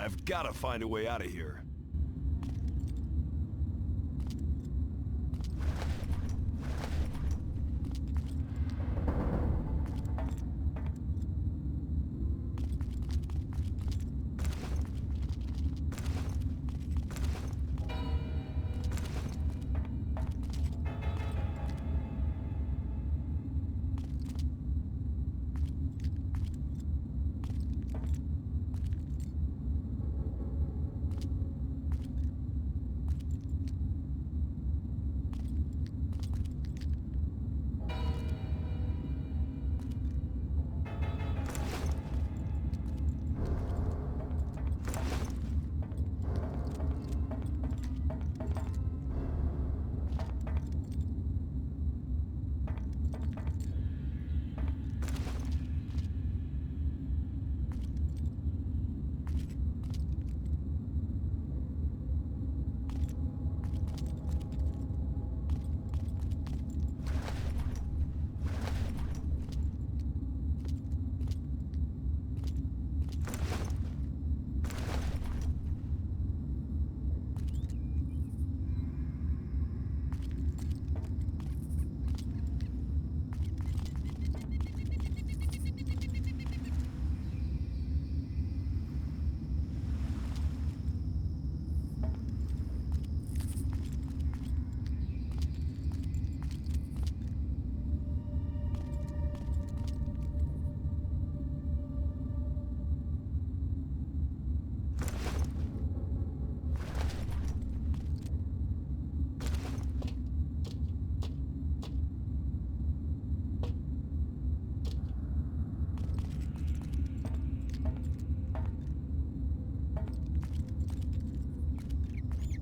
I've gotta find a way out of here.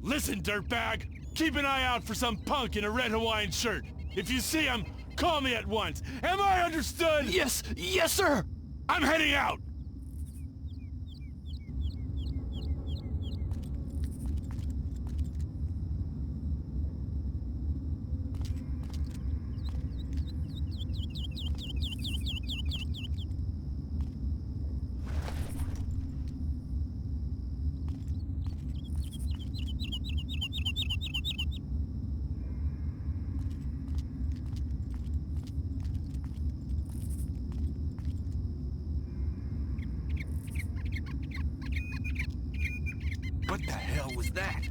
Listen, dirtbag! Keep an eye out for some punk in a red Hawaiian shirt. If you see him, call me at once. Am I understood? Yes, sir! I'm heading out! What the hell was that?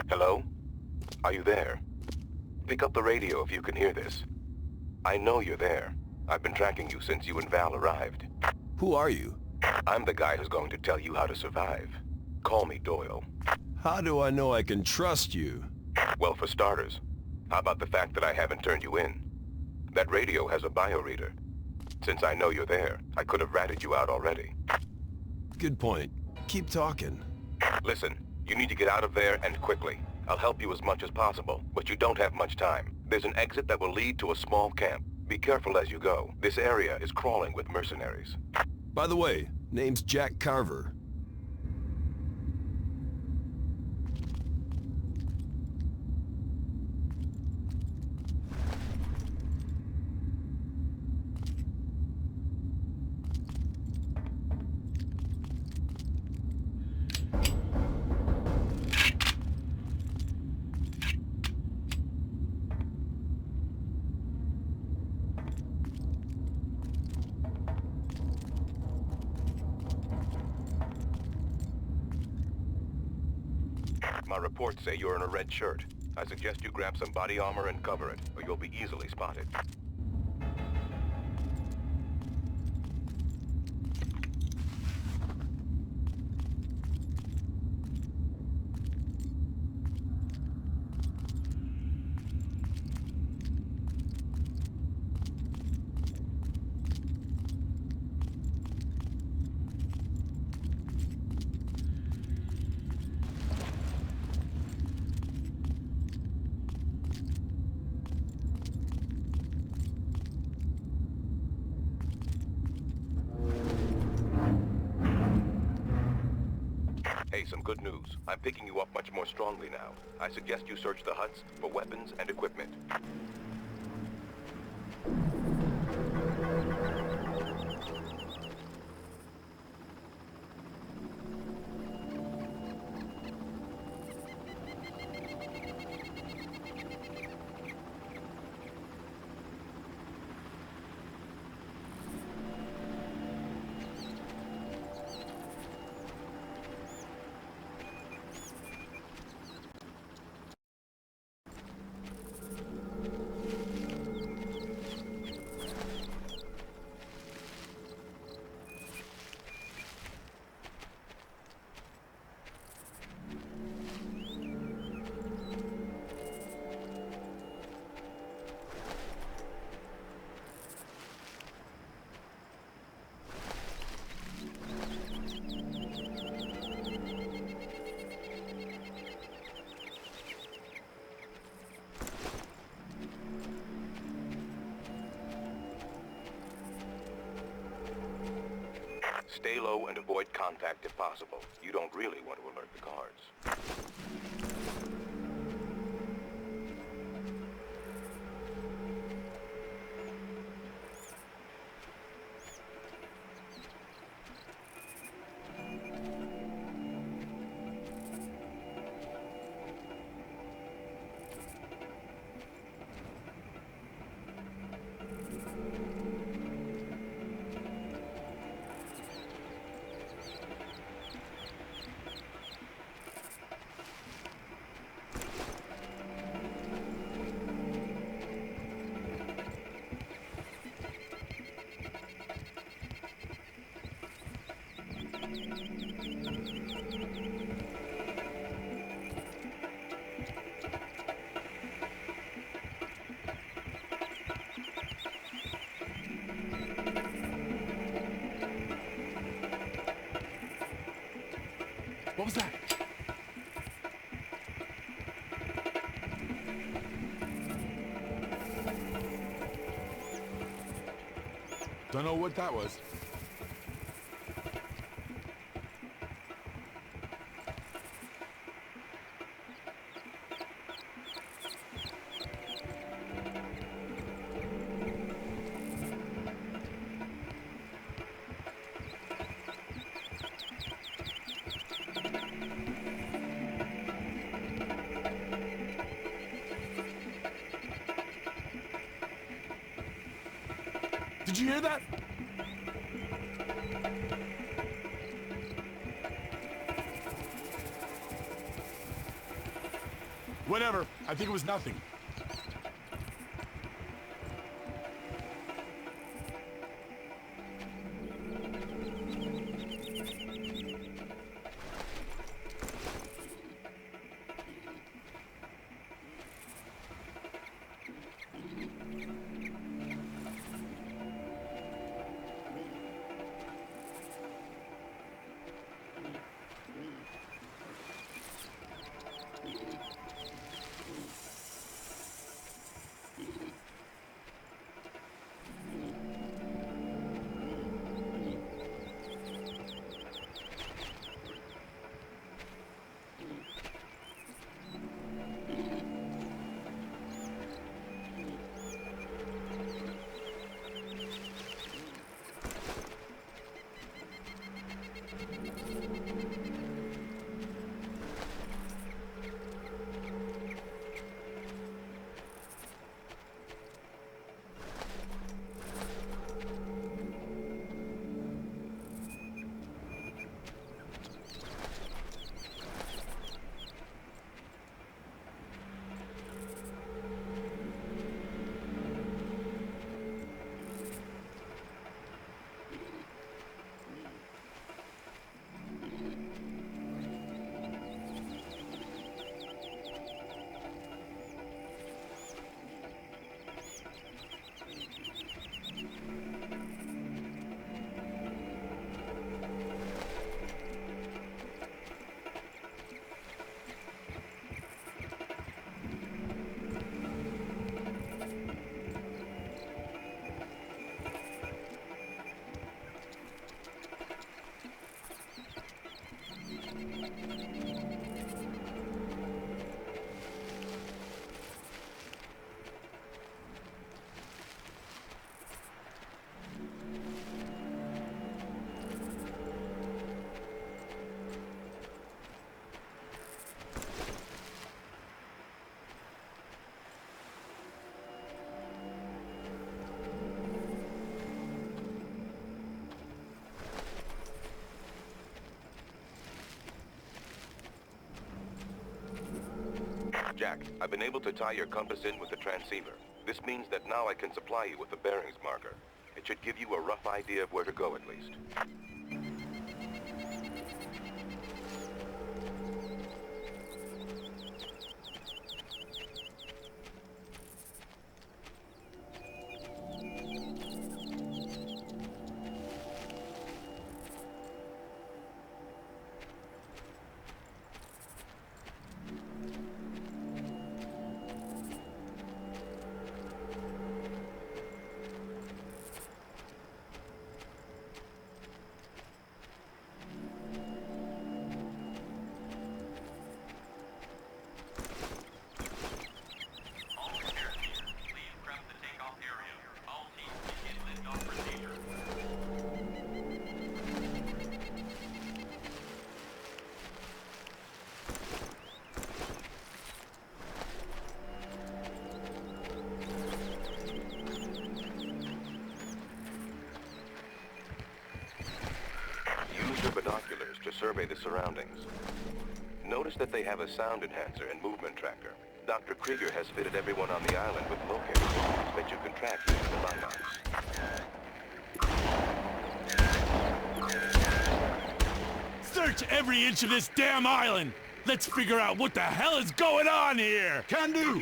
Hello? Are you there? Pick up the radio if you can hear this. I know you're there. I've been tracking you since you and Val arrived. Who are you? I'm the guy who's going to tell you how to survive. Call me Doyle. How do I know I can trust you? Well, for starters, how about the fact that I haven't turned you in? That radio has a bioreader. Since I know you're there, I could have ratted you out already. Good point. Keep talking. Listen, you need to get out of there and quickly. I'll help you as much as possible, but you don't have much time. There's an exit that will lead to a small camp. Be careful as you go. This area is crawling with mercenaries. By the way, name's Jack Carver. My reports say you're in a red shirt. I suggest you grab some body armor and cover it, or you'll be easily spotted. Hey, some good news. I'm picking you up much more strongly now. I suggest you search the huts for weapons and equipment. Stay low and avoid contact if possible. You don't really want to alert the guards. What was that? Don't know what that was. Did you hear that? Whatever. I think it was nothing. Jack, I've been able to tie your compass in with the transceiver. This means that now I can supply you with a bearings marker. It should give you a rough idea of where to go at least. Binoculars to survey the surroundings. Notice that they have a sound enhancer and movement tracker. Dr. Krieger has fitted everyone on the island with locators that you can track using the LiDARs. Search every inch of this damn island! Let's figure out what the hell is going on here! Can do!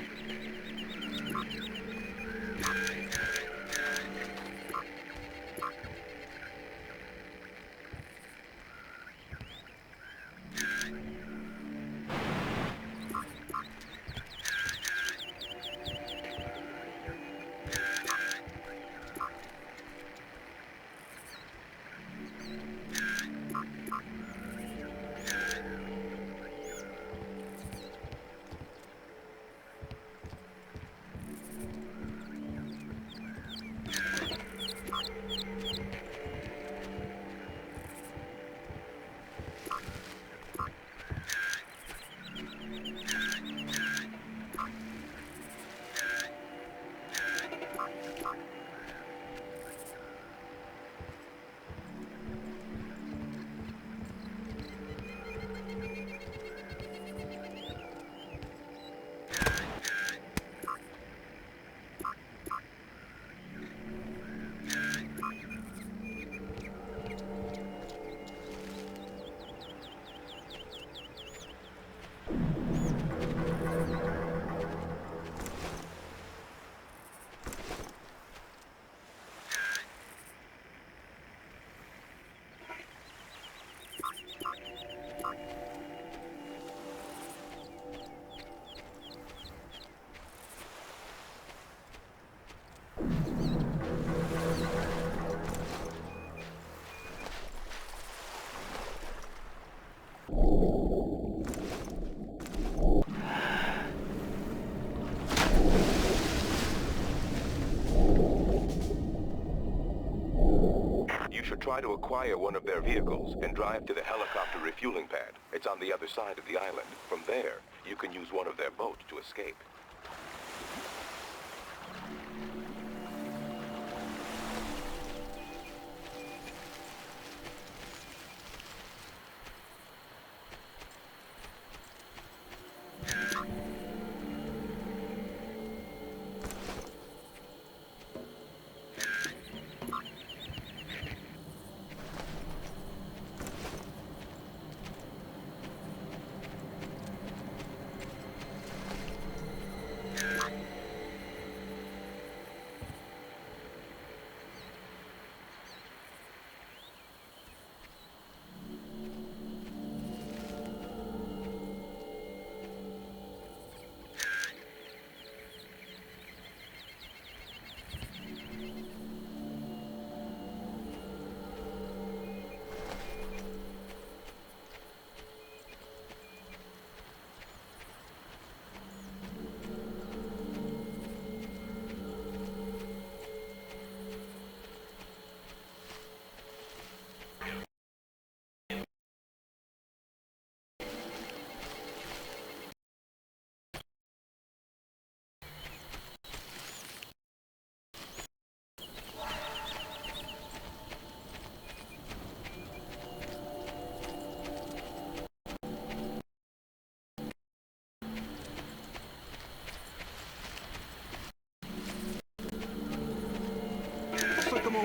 Try to acquire one of their vehicles and drive to the helicopter refueling pad. It's on the other side of the island. From there, you can use one of their boats to escape.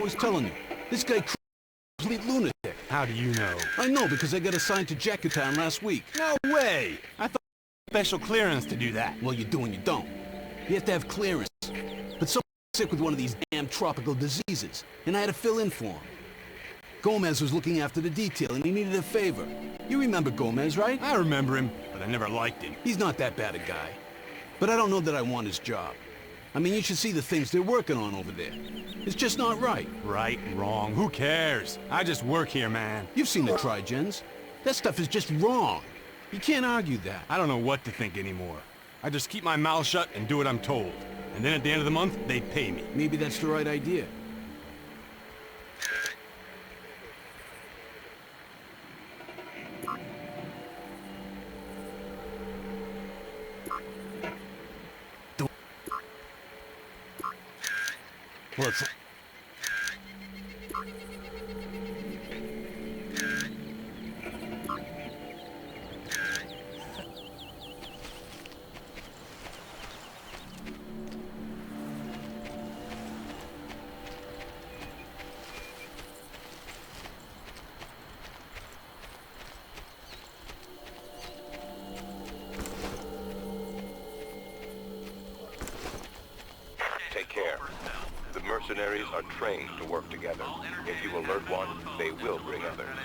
was telling you. This guy complete lunatic. How do you know? I know because I got assigned to Jackatown last week. No way! I thought special clearance to do that. Well, you do and you don't. You have to have clearance. But someone's sick with one of these damn tropical diseases, and I had to fill in for him. Gomez was looking after the detail, and he needed a favor. You remember Gomez, right? I remember him, but I never liked him. He's not that bad a guy. But I don't know that I want his job. I mean, you should see the things they're working on over there. It's just not right. Right, wrong, who cares? I just work here, man. You've seen the trigens. That stuff is just wrong. You can't argue that. I don't know what to think anymore. I just keep my mouth shut and do what I'm told. And then at the end of the month, they pay me. Maybe that's the right idea. Well, it's... Take care. The mercenaries are trained to work together. If you alert one, they will bring others.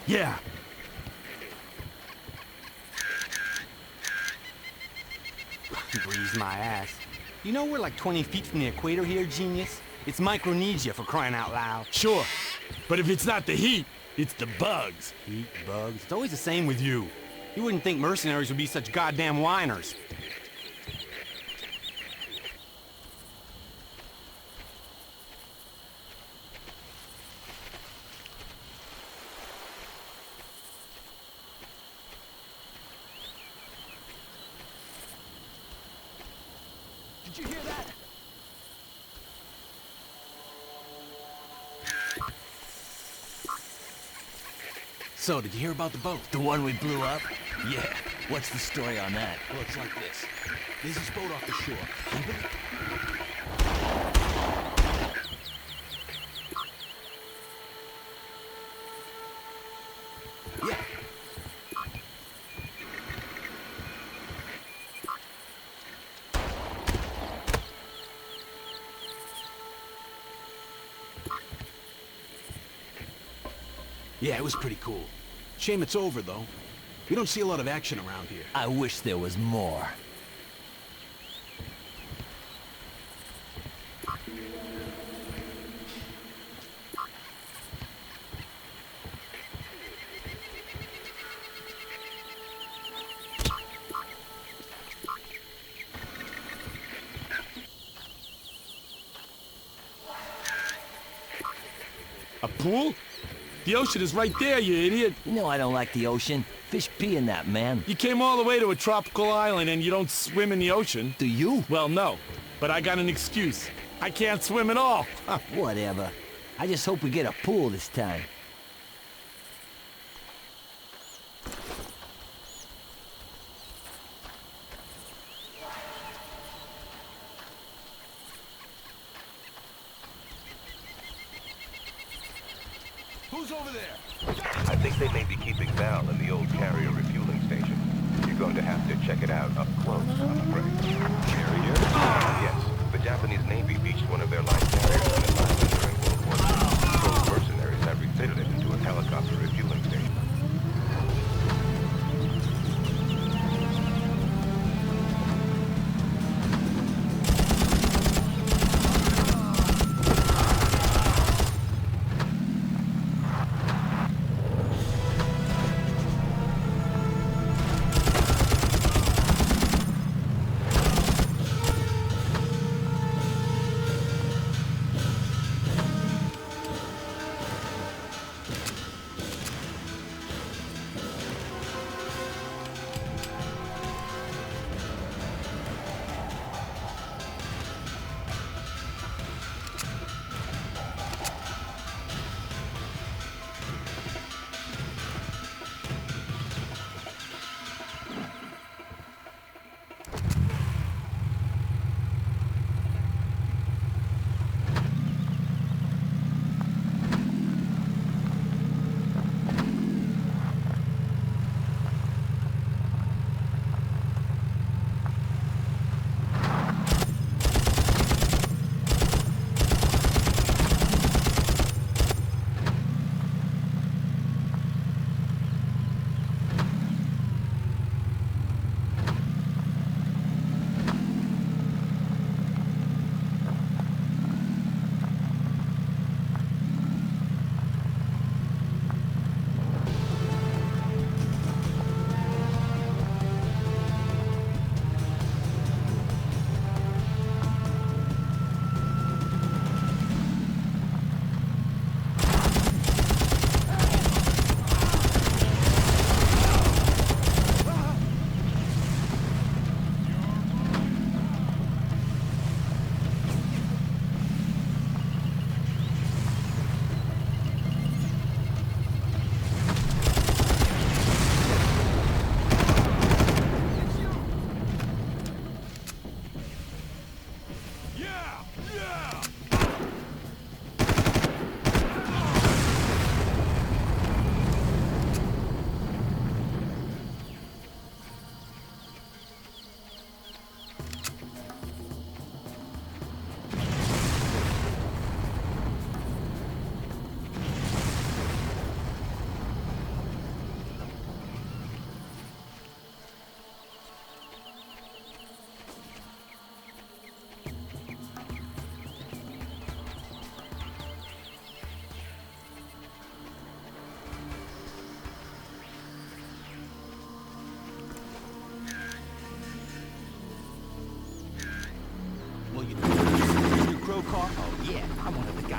Yeah. Breeze my ass. You know we're like 20 feet from the equator here, genius? It's Micronesia, for crying out loud. Sure. But if it's not the heat, it's the bugs. Heat, bugs, it's always the same with you. You wouldn't think mercenaries would be such goddamn whiners. Did you hear that? So, did you hear about the boat? The one we blew up? Yeah. What's the story on that? Well, it's like this. There's this boat off the shore. Yeah. Yeah, it was pretty cool. Shame it's over, though. We don't see a lot of action around here. I wish there was more. A pool? The ocean is right there, you idiot. You know I don't like the ocean. Fish pee in that, man. You came all the way to a tropical island and you don't swim in the ocean. Do you? Well, no. But I got an excuse. I can't swim at all. Whatever. I just hope we get a pool this time. Who's over there? I think they may be keeping Val in the old carrier refueling station. You're going to have to check it out up close, I'm afraid. Carrier? Yes. The Japanese Navy beached one of their light carriers in Atlanta during World War II. Those mercenaries have refitted it into a helicopter refueling station.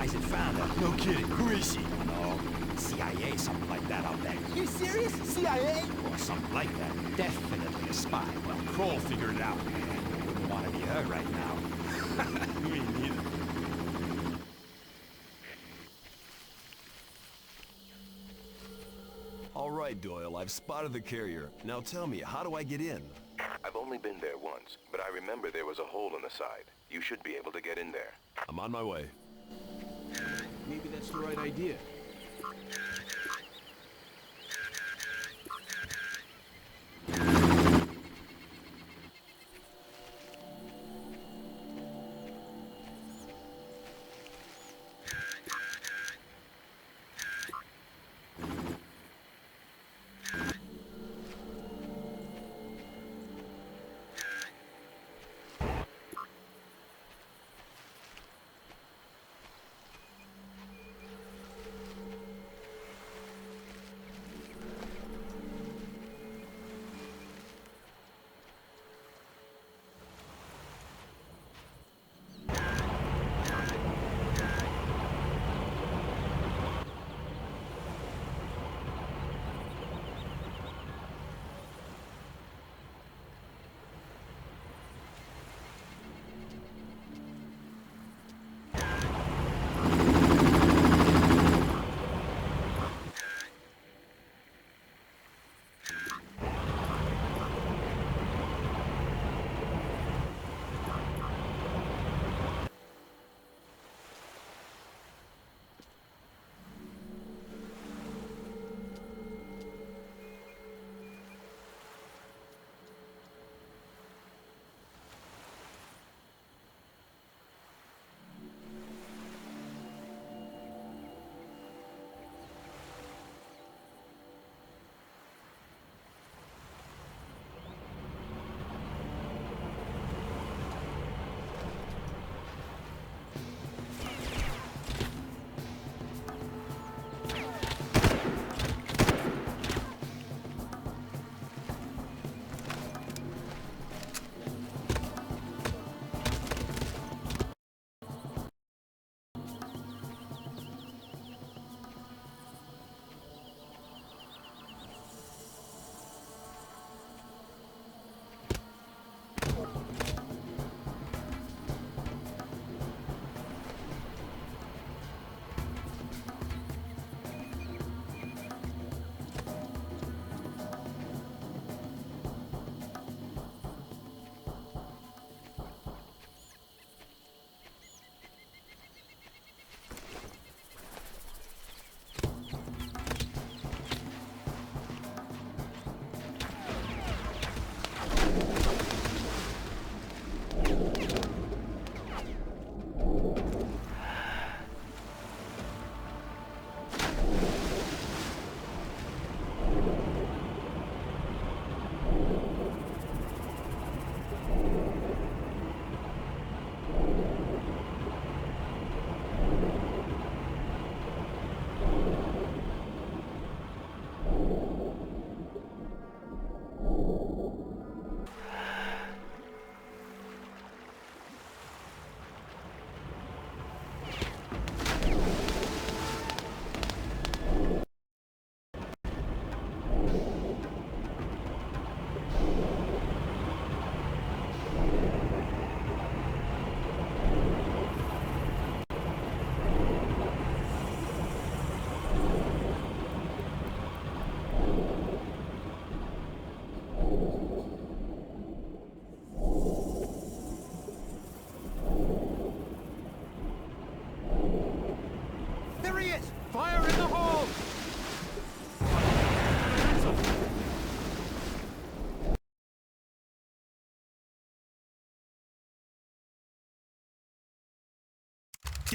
guys that found her. No kidding. Who is she? No, CIA, something like that, I'll bet. You serious? CIA? Or something like that. Definitely a spy. Well, Kroll figured it out. Wouldn't want to be her right now. Me neither. All right, Doyle, I've spotted the carrier. Now tell me, how do I get in? I've only been there once, but I remember there was a hole in the side. You should be able to get in there. I'm on my way. Maybe that's the right idea.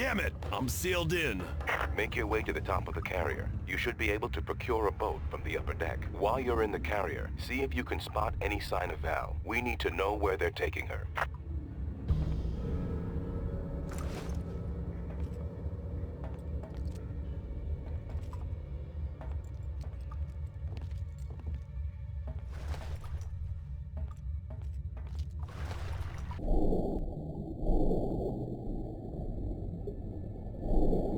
Damn it! I'm sealed in. Make your way to the top of the carrier. You should be able to procure a boat from the upper deck. While you're in the carrier, see if you can spot any sign of Val. We need to know where they're taking her. You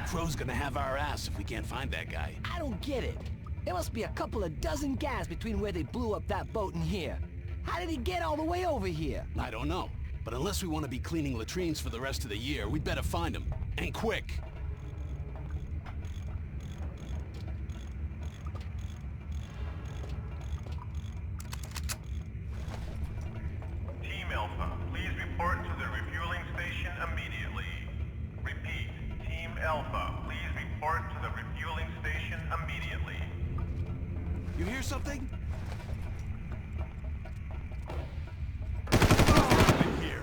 Crow's gonna have our ass if we can't find that guy. I don't get it. There must be a couple of dozen gas between where they blew up that boat and here. How did he get all the way over here? I don't know. But unless we want to be cleaning latrines for the rest of the year, we'd better find him. And quick. Team Alpha, please report to the refueling station immediately. Repeat, Team Alpha, please report to the refueling station immediately. You hear something? Here.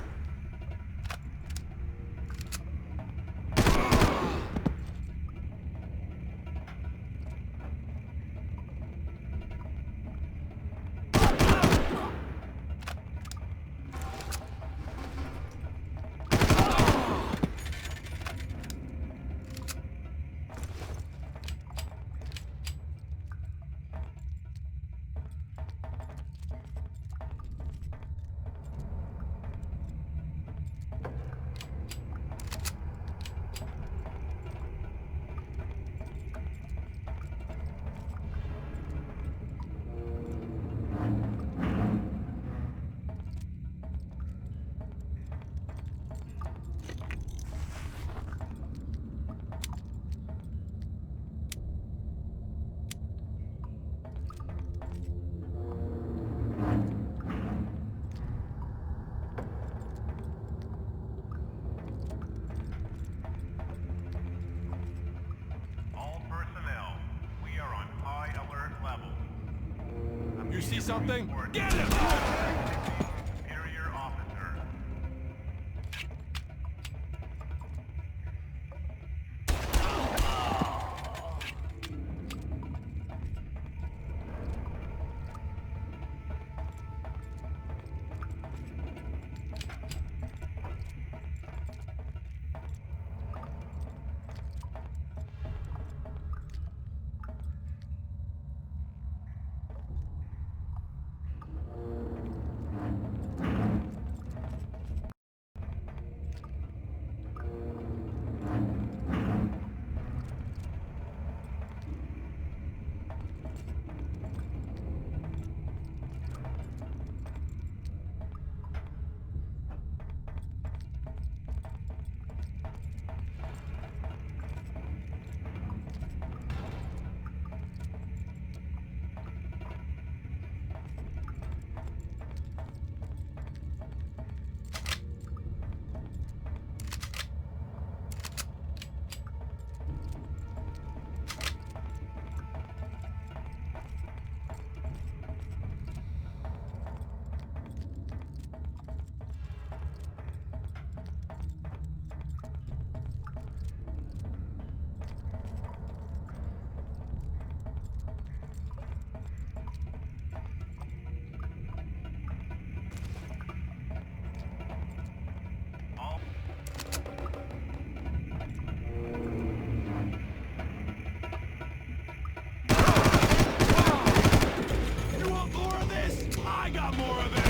All personnel, we are on high alert level. You see something? Get him! Superior officer. You want more of this? I got more of it!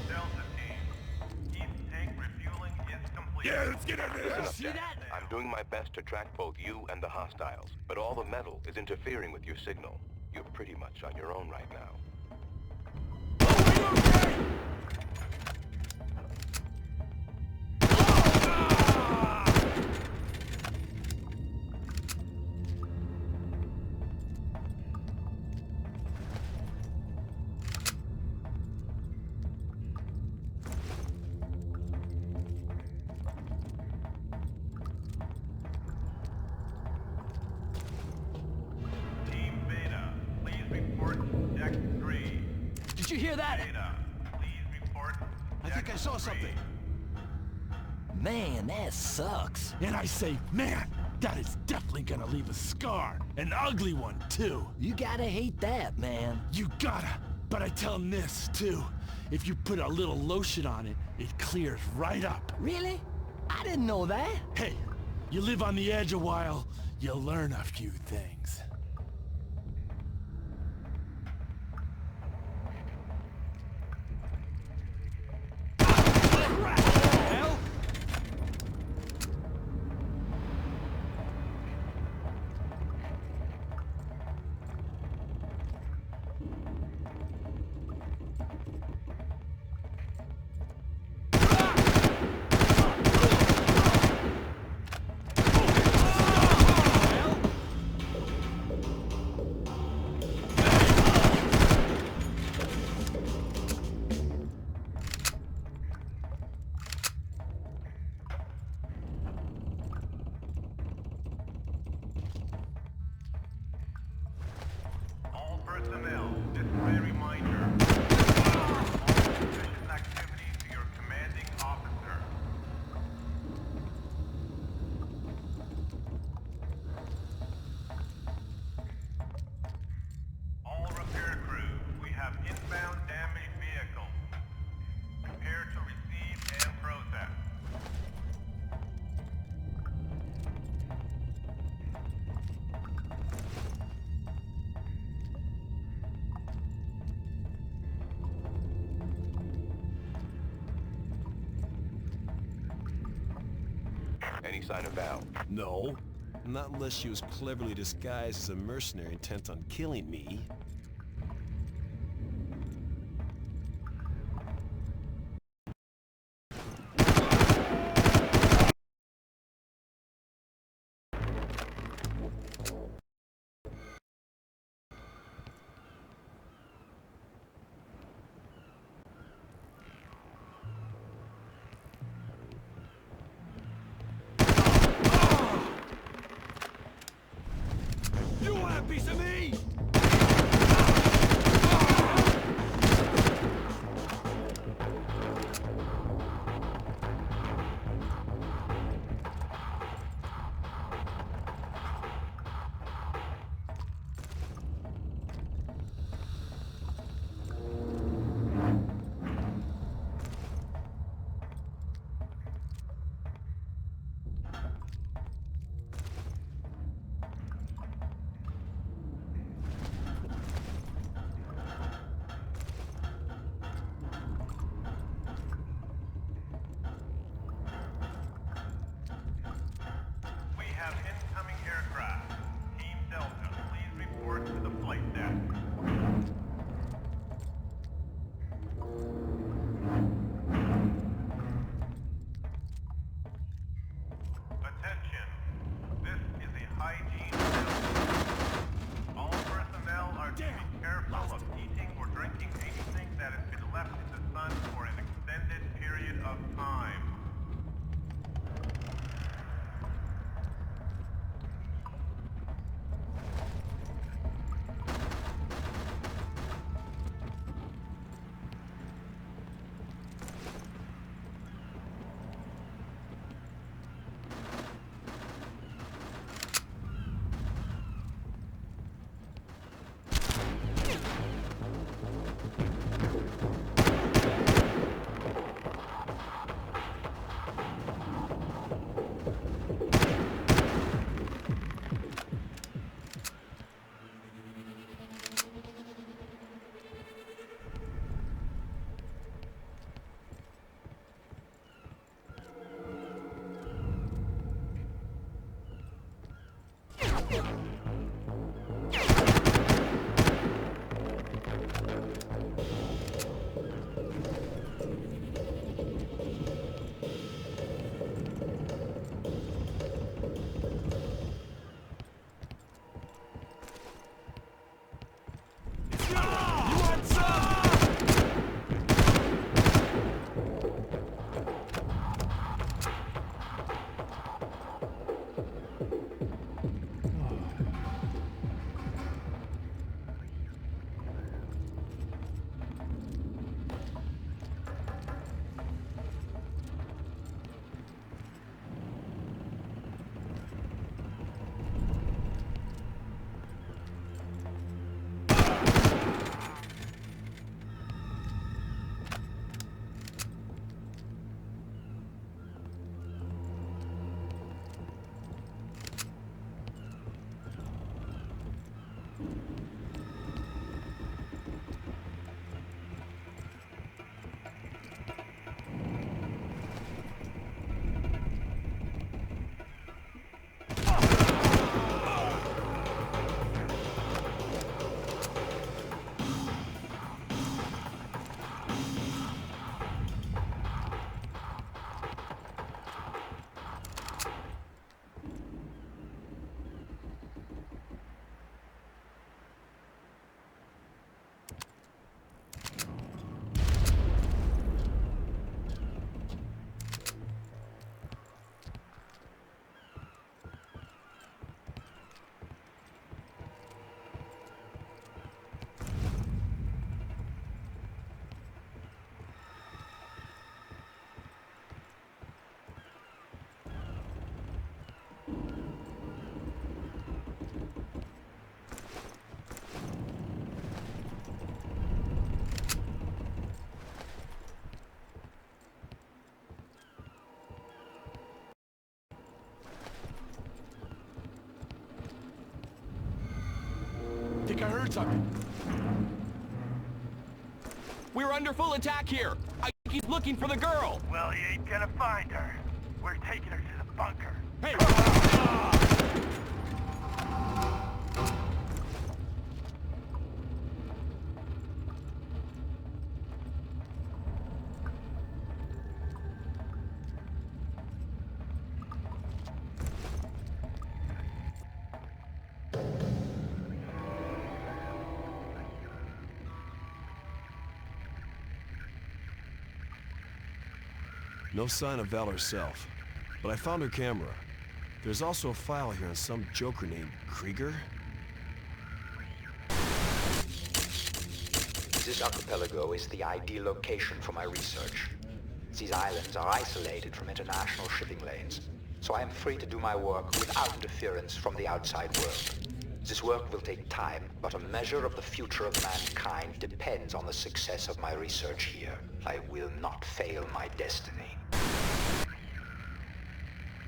Delta team, East tank refueling is complete. Yeah, let's get out of Listen this! up, Jack. I'm doing my best to track both you and the hostiles, but all the metal is interfering with your signal. You're pretty much on your own right now. Deck 3. Did you hear that? Data, please report to I think I saw something. Man, that sucks. And I say, man, that is definitely gonna leave a scar. An ugly one, too. You gotta hate that, man. You gotta. But I tell him this, too. If you put a little lotion on it, it clears right up. Really? I didn't know that. Hey, you live on the edge a while, you'll learn a few things. Hell? All personnel, this is a reminder. All suspicious activity to your commanding officer. All repair crew, we have inbound damaged vehicles. Prepare to receive and process. Any sign of Val? No. Not unless she was cleverly disguised as a mercenary intent on killing me. You want a piece of me? I heard something. We're under full attack here. I keep looking for the girl. Well, you ain't gonna find her. We're taking her to the bunker. Hey! No sign of Val herself, but I found her camera. There's also a file here on some joker named Krieger. This archipelago is the ideal location for my research. These islands are isolated from international shipping lanes, so I am free to do my work without interference from the outside world. This work will take time, but a measure of the future of mankind depends on the success of my research here. I will not fail my destiny.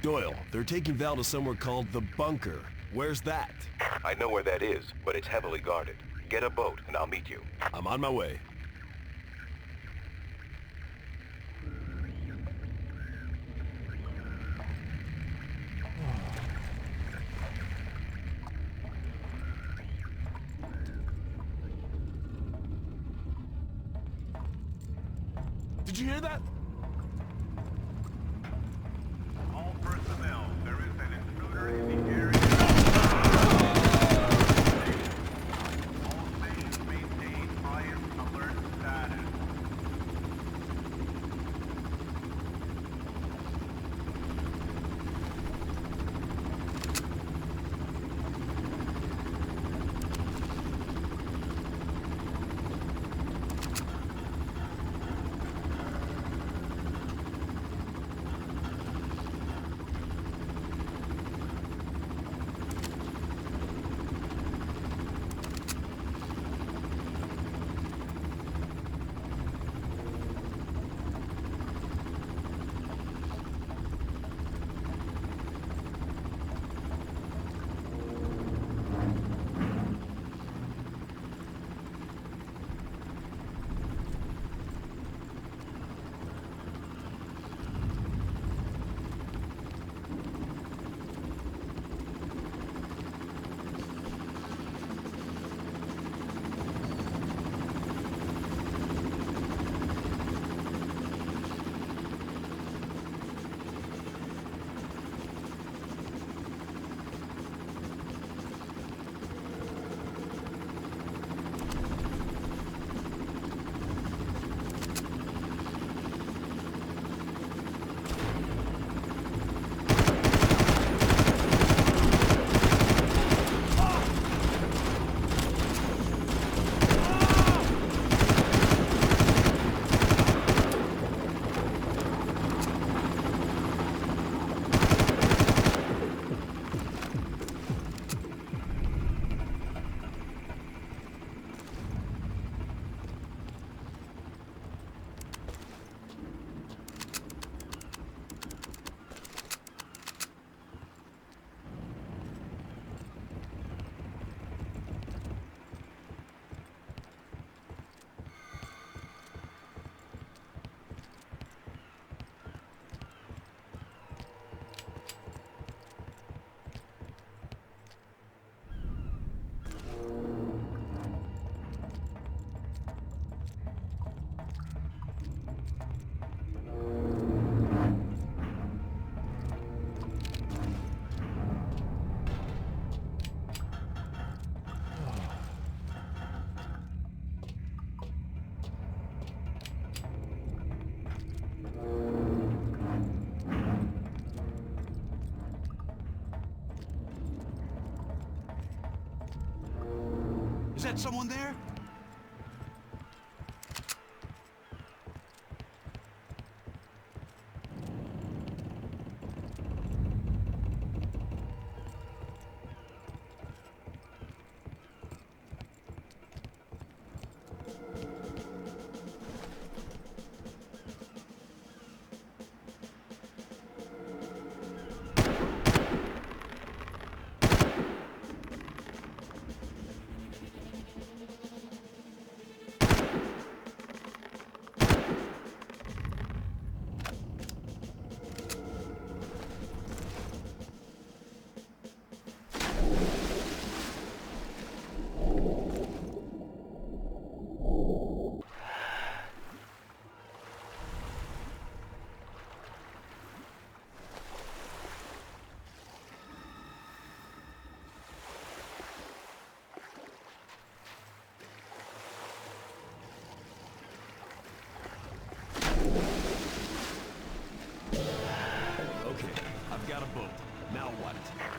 Doyle, they're taking Val to somewhere called the Bunker. Where's that? I know where that is, but it's heavily guarded. Get a boat and I'll meet you. I'm on my way. Did you hear that? All personnel, there is an intruder in the area. All stations maintain highest alert status. Is that someone there?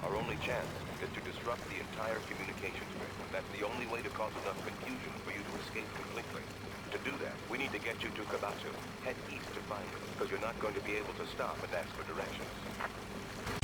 Our only chance is to disrupt the entire communications grid. That's the only way to cause enough confusion for you to escape completely. To do that, we need to get you to Kabatsu. Head east to find it, because you're not going to be able to stop and ask for directions.